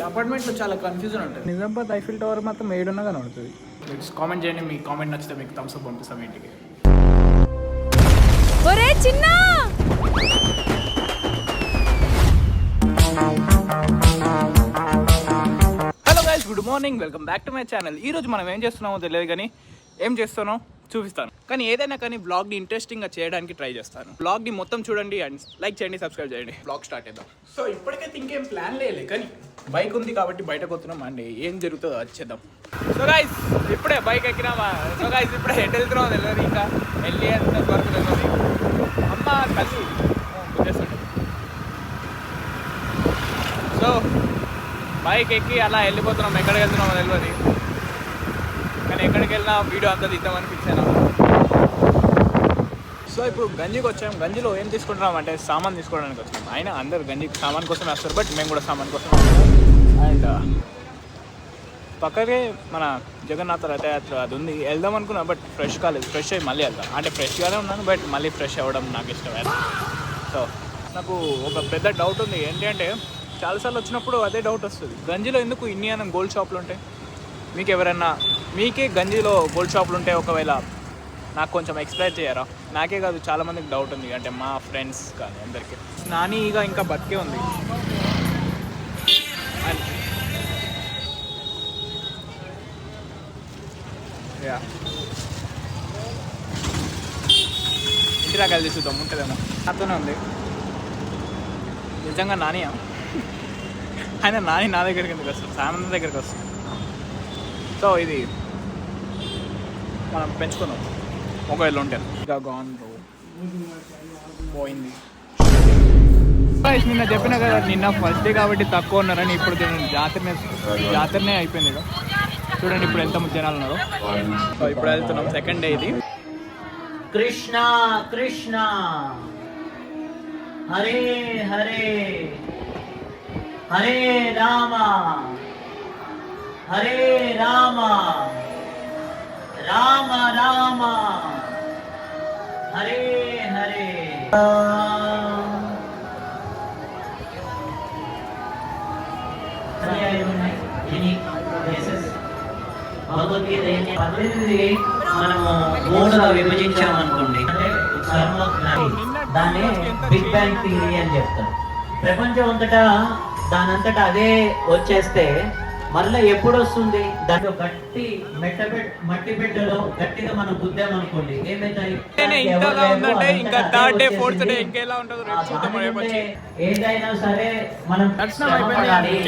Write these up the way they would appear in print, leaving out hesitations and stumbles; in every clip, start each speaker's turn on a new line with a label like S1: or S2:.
S1: అపార్ట్మెంట్లో చాలా కన్ఫ్యూజన్ ఉంటుంది. నిజామాబాద్ ఐఫిల్ టవర్ మాత్రం ఏడున్నా కనబడుతుంది. కామెంట్ చేయండి, మీ కామెంట్ నచ్చితే మీకు థమ్స్ అప్ పంపిస్తాం ఇంటికి.
S2: ఒరే చిన్న
S1: hello guys, good morning, welcome back to my channel. ఈరోజు మనం ఏం చేస్తున్నామో తెలియదు కానీ ఏం చేస్తున్నాం చూపిస్తాను. కానీ ఏదైనా కానీ బ్లాగ్ని ఇంట్రెస్టింగ్గా చేయడానికి ట్రై చేస్తాను. బ్లాగ్ని మొత్తం చూడండి అండ్ లైక్ చేయండి, సబ్స్క్రైబ్ చేయండి. బ్లాగ్ స్టార్ట్ చేద్దాం. సో ఇప్పటికైతే ఇంకేం ప్లాన్ లేదు, కానీ బైక్ ఉంది కాబట్టి బయటకు వస్తున్నాం అండ్ ఏం జరుగుతుందో అది చేద్దాం. సో గైస్ ఇప్పుడే బైక్ ఎక్కినామా. సో గైస్ ఇప్పుడే ఎటు వెళ్తున్నామో తెలియదు, ఇంకా వెళ్ళి అంత వరకు తెలియదు. అమ్మ కలిసి గుర్తిస్తుండే. సో బైక్ ఎక్కి అలా వెళ్ళిపోతున్నాం. ఎక్కడికి వెళ్తున్నామో తెలియదు, కానీ ఎక్కడికి వెళ్ళినా వీడియో అంతా తీద్దామని ఫిక్స్ అయినా. సో ఇప్పుడు గంజికి వచ్చాం. గంజిలో ఏం తీసుకుంటున్నాం అంటే సామాన్ తీసుకోవడానికి వచ్చాం. అయినా అందరు గంజి సామాన్ కోసం వేస్తారు, బట్ మేము కూడా సామాన్ కోసం. అండ్ పక్కనే మన జగన్నాథ రథయాత్ర అది ఉంది, వెళ్దాం అనుకున్నా, బట్ ఫ్రెష్ కాలేదు. ఫ్రెష్ అయ్యి మళ్ళీ వెళ్దాం అంటే ఫ్రెష్గానే ఉన్నాను, బట్ మళ్ళీ ఫ్రెష్ అవ్వడం నాకు ఇష్టం. సో నాకు ఒక పెద్ద డౌట్ ఉంది. ఏంటి అంటే చాలాసార్లు వచ్చినప్పుడు అదే డౌట్ వస్తుంది, గంజిలో ఎందుకు ఇన్ని అన్న గోల్డ్ షాపులు ఉంటాయి? మీకు ఎవరైనా మీకే గంజిలో గోల్డ్ షాపులు ఉంటే ఒకవేళ నాకు కొంచెం ఎక్స్ప్లెయిన్ చేయరా? నాకే కాదు, చాలామందికి డౌట్ ఉంది, అంటే మా ఫ్రెండ్స్ కానీ అందరికీ. నాని ఇక ఇంకా బతికే ఉంది. ఇంటి దాకా వెళ్ళి చూద్దాం, ఉంటుందేమో. నాతోనే ఉంది నిజంగా. నానియా ఆయన నాని నా దగ్గరికి ఎందుకు వస్తుంది? సామాన్ దగ్గరికి వస్తుంది. సో ఇది మనం పెంచుకుందాం ఒకవేళ ఉంటే. ఇంకా గాన్ పోయింది. నిన్న చెప్పినా కదా, నిన్న ఫస్ట్ డే కాబట్టి తక్కువ ఉన్నారని. ఇప్పుడు జాతరనే అయిపోయింది ఇక. చూడండి ఇప్పుడు ఎంత జనాలు ఉన్నారు. సో ఇప్పుడు వెళ్తున్నాం, సెకండ్ డే ఇది.
S3: కృష్ణ కృష్ణ హరే హరే హరే రామ హరే రామ రామ రామ హరే హరే. భగవద్గీత 18 మనము 3గా విభజించామనుకోండి, అంటే దాన్ని బిగ్ బ్యాంగ్ థియరీ అని చెప్తాం. ప్రపంచం అంతటా దానంతటా అదే వచ్చేస్తే మళ్ళీ ఎప్పుడు వస్తుంది? దాంట్లో గట్టి మట్టి బిడ్డలో గట్టిగా మనం గుద్దామనుకోండి, ఏమైతాయి? ఏదైనా సరే మనం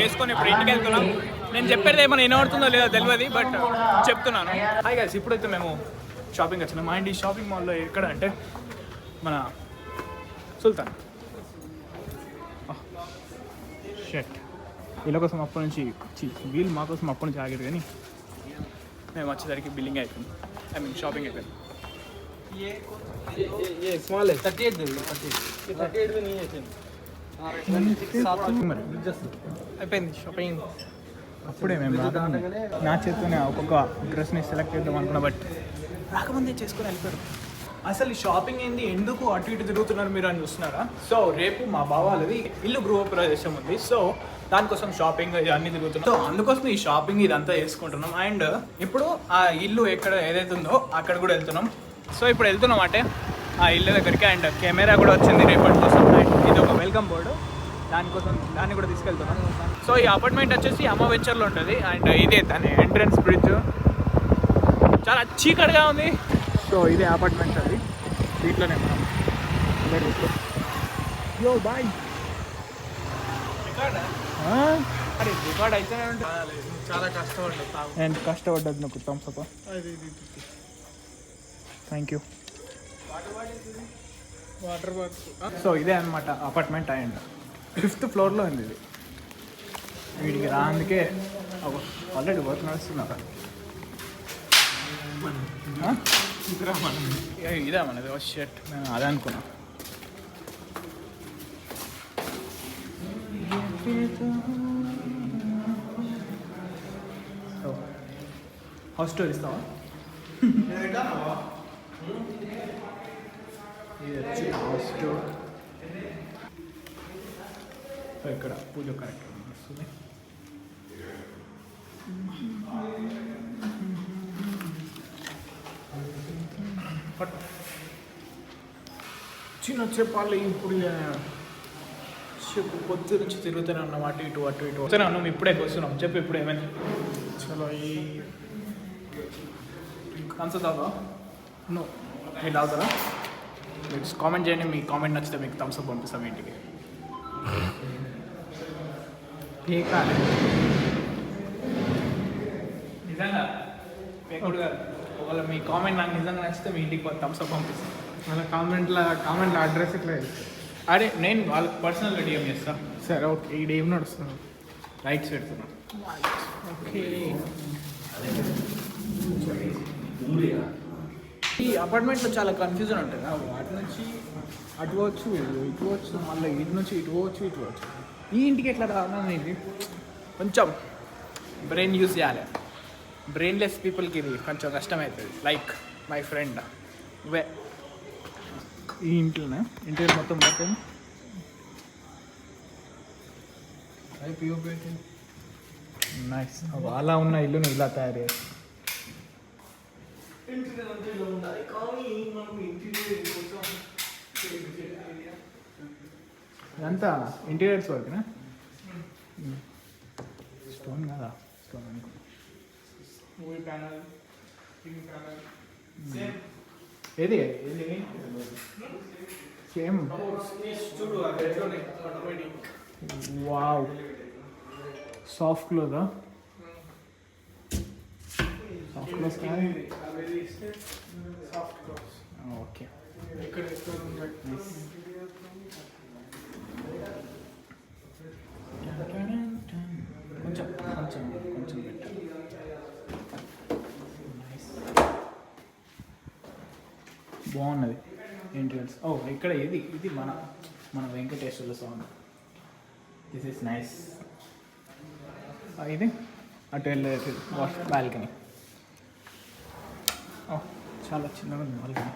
S1: చేసుకొని ఇంటికి వెళ్తున్నాం. నేను చెప్పేది ఏమైనా వినబడుతుందో లేదో తెలియదు, బట్ చెప్తున్నాను. హాయ్ గైస్, ఇప్పుడైతే మేము షాపింగ్ వచ్చినాం. అండ్ ఈ షాపింగ్ మాల్లో ఎక్కడ అంటే మన సుల్తాన్ షర్ట్. వీళ్ళ కోసం అప్పటి నుంచి వీళ్ళు మా కోసం అప్పటి నుంచి ఆగేది, కానీ మేము వచ్చేసరికి బిల్లింగ్ అయిపోయింది. ఐ మీన్ షాపింగ్ అయిపోయింది. అయిపోయింది షాపింగ్. అప్పుడే మేము రాకముందే నా చేతితోనే ఒక్కొక్క డ్రెస్ని సెలెక్ట్ చేద్దాం అనుకున్నా, బట్ రాకముందే చేసుకొని వెళ్ళిపోయారు. అసలు ఈ షాపింగ్ ఏంది, ఎందుకు అటు ఇటు తిరుగుతున్నారు మీరు అని చూస్తున్నారా? సో రేపు మా బావాలది ఇల్లు గృహప్రవేశం ఉంది. సో దానికోసం షాపింగ్ అన్నీ తిరుగుతున్నాం. సో అందుకోసం ఈ షాపింగ్ ఇదంతా చేసుకుంటున్నాం. అండ్ ఇప్పుడు ఆ ఇల్లు ఎక్కడ ఏదైతే ఉందో అక్కడ కూడా వెళ్తున్నాం. సో ఇప్పుడు వెళ్తున్నాం అంటే ఆ ఇల్లు దగ్గరికి. అండ్ కెమెరా కూడా వచ్చింది రేపటి కోసం. అండ్ ఇది ఒక వెల్కమ్ బోర్డు, దానికోసం దాన్ని కూడా తీసుకెళ్తున్నాం. సో ఈ అపార్ట్మెంట్ వచ్చేసి అమ్మ వెంచర్లో ఉంటుంది. అండ్ ఇదే దాని ఎంట్రన్స్ బ్రిడ్జ్. చాలా చీకటిగా ఉంది. సో ఇదే అపార్ట్మెంట్, అది దీంట్లోనే మనం యో బాయ్ రికార్డ్ అయితేనే ఉంటుంది. చాలా కష్టపడ్డా నేను కష్టపడ్డది నాకు thumbs up. Thank you. Water bottle. So ఇదే అనమాట అపార్ట్మెంట్. అండ్ 5th ఫ్లోర్లో ఉంది ఇది. వీడికి అందుకే ఆల్రెడీ వర్క్ నడుస్తున్నారు. ఇదే మనది షర్ట్. నేను అదే అనుకున్నా. హౌస్ టూర్ ఇస్తావా? House tour. ఇక్కడ పూజ కరెక్ట్ వస్తుంది. చిన్న చెప్పాలి ఇప్పుడు చెప్పు పొద్దు నుంచి తిరుగుతూనే ఉన్నాం అటు ఇటు వస్తూనే ఉన్నాం. ఇప్పుడే వస్తున్నాం. చెప్పు ఇప్పుడు ఏమైంది? చలో ఈ కన్సల్ తాగా నో మీరు తాగుతారా? మీరు కామెంట్ చేయండి. మీ కామెంట్ నచ్చితే మీకు థమ్స్ అప్ పంపిస్తాం ఇంటికి. నిజంగా పేకుడు కాదు. ఒకవేళ మీ కామెంట్ నాకు నిజంగా నచ్చితే మీ ఇంటికి థమ్స్ అప్ పంపిస్తాం.
S2: అలా కామెంట్లో అడ్రస్ ఎట్లా
S1: అరే నేను వాళ్ళకి పర్సనల్గా డిఎం చేస్తా.
S2: సరే ఓకే. ఈ ఏం నడుస్తున్నావు?
S1: రైట్స్ పెడుతున్నా. ఓకే ఈ అపార్ట్మెంట్లో చాలా కన్ఫ్యూజన్ ఉంటుంది. వాటి నుంచి అటు పోవచ్చు, ఇటు పోవచ్చు, మళ్ళీ ఇటు నుంచి ఇటు పోవచ్చు, ఇటు పోవచ్చు. ఈ ఇంటికి ఎట్లా రావాలనేది కొంచెం బ్రెయిన్ యూజ్ చేయాలి. బ్రెయిన్లెస్ పీపుల్కి ఇది కొంచెం కష్టమవుతుంది. లైక్ మై ఫ్రెండ్ వే ఈ ఇంట్లోనే ఇంటి మొత్తం మొత్తం నైస్. అలా ఉన్న ఇల్లుని ఇలా తయారు చేసి ఇదంతా ఇంటీరియర్స్ వర్క్నా? స్టోన్ కదా, స్టోన్ అనుకో. మూవీ ప్యానల్, టీవీ ప్యానల్ ఏది సేమ్. వావ్, సాఫ్ట్ క్లోదా? సాఫ్ట్ క్లోజ్ కానీ ఓకే.
S2: ఇక్కడ
S1: కొంచెం కొంచెం కొంచెం బెటర్. బాగున్నది ఇంటీరియర్స్. ఓ ఇక్కడ ఇది మన Venkateswara Swamy. This is nice. ఇది అటు వెళ్ళేది వాష్ బాల్కనీ. ఓ చాలా చిన్నగా ఉంది బాల్కనీ.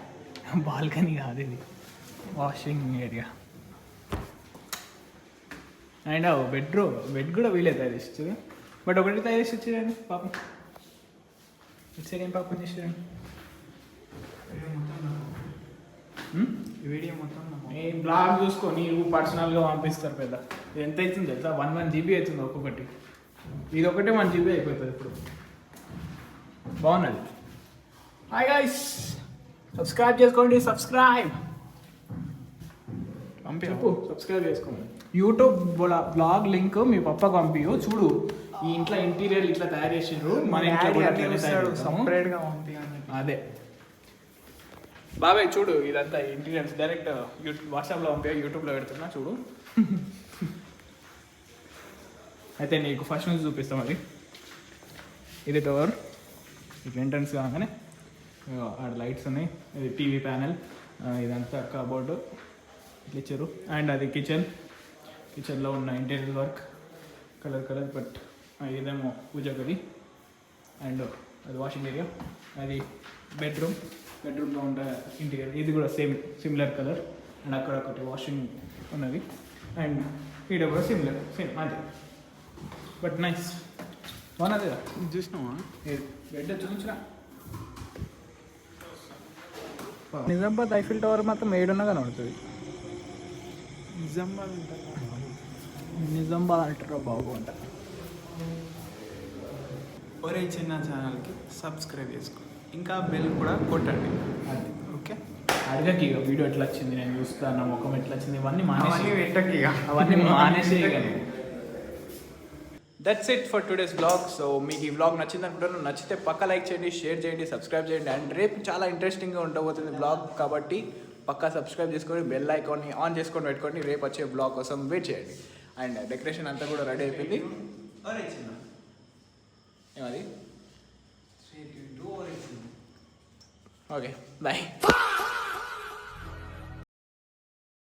S1: బాల్కనీ కాదు ఇది, వాషింగ్ ఏరియా. అండ్ బెడ్ కూడా వీలే తయారు చేసి, బట్ ఒకటి తయారు చేసి వచ్చేదండి పాపం. ఇచ్చేదేం పాపం చేసేదండి.
S2: వీడియో మొత్తం
S1: ఈ బ్లాగ్ చూసుకో, నీవు పర్సనల్గా పంపిస్తారు పెద్ద. ఇది ఎంత అవుతుంది తెలుసా? 1 GB అవుతుంది ఒక్కొక్కటి. ఇది ఒకటే 1 GB అయిపోతుంది ఇప్పుడు. బాగున్నది. హాయ్ గైస్, సబ్స్క్రైబ్ చేసుకోండి. సబ్స్క్రైబ్ చెప్పు, సబ్స్క్రైబ్ చేసుకోండి. యూట్యూబ్ బ్లాగ్ లింక్ మీ పప్పకు పంపియు. చూడు ఈ ఇంట్లో ఇంటీరియర్ ఇట్లా తయారు చేసిండ్రు. మన ఇంట్లో కూడా
S2: సపరేట్గా పంపి.
S1: అదే బాబాయ్ చూడు, ఇదంతా ఇంటీరియర్స్ డైరెక్ట్ వాట్సాప్లో పంపే, యూట్యూబ్లో పెడుతున్నా చూడు. అయితే నీకు ఫస్ట్ నుంచి చూపిస్తాం. అది ఇది డోర్, ఇట్లా ఎంట్రన్స్ కాగానే ఆడ లైట్స్ ఉన్నాయి. ఇది టీవీ ప్యానెల్, ఇదంతా కబోర్డు ఇట్లా ఇచ్చారు. అండ్ అది కిచెన్లో ఉన్న ఇంటీరియర్ వర్క్ కలర్. బట్ ఇదేమో పూజ గది. అండ్ అది వాషింగ్ ఏరియా. అది బెడ్రూమ్లో ఉండే ఇంటీరియర్. ఇది కూడా సిమిలర్ కలర్. అండ్ అక్కడ ఒకటి వాషింగ్ ఉన్నది. అండ్ ఇక్కడ కూడా సేమ్ అంతే. బట్ నైస్, బాగున్నది కదా.
S2: చూసినావా?
S1: బెడ్ చూపించిన.
S2: నిజామాబాద్ ఐఫిల్ టవర్ మాత్రం 7 కనబడుతుంది.
S1: నిజామాబాద్ అంటారా బాబు అంట.
S2: ఒరే చిన్న ఛానల్కి సబ్స్క్రైబ్ చేసుకో, ఇంకా బెల్ కూడా కొట్టండి.
S1: అది
S2: ఓకే.
S1: అడిగకి ఇక వీడియో ఎట్లా వచ్చింది, నేను చూస్తాను, నా ముఖం ఎట్లా వచ్చింది, ఇవన్నీ
S2: అవన్నీ
S1: మానేసి that's it for today's blog. So మీకు ఈ బ్లాగ్ నచ్చింది అనుకుంటున్నాను. నచ్చితే పక్క లైక్ చేయండి, షేర్ చేయండి, సబ్స్క్రైబ్ చేయండి. అండ్ రేపు చాలా ఇంట్రెస్టింగ్గా ఉండబోతుంది బ్లాగ్, కాబట్టి పక్కా సబ్స్క్రైబ్ చేసుకొని బెల్ ఐకాన్ని ఆన్ చేసుకొని పెట్టుకోండి. రేపు వచ్చే బ్లాగ్ కోసం వెయిట్ చేయండి. అండ్ డెకరేషన్ అంతా కూడా రెడీ అయిపోయింది. ఏమది? Okay bye.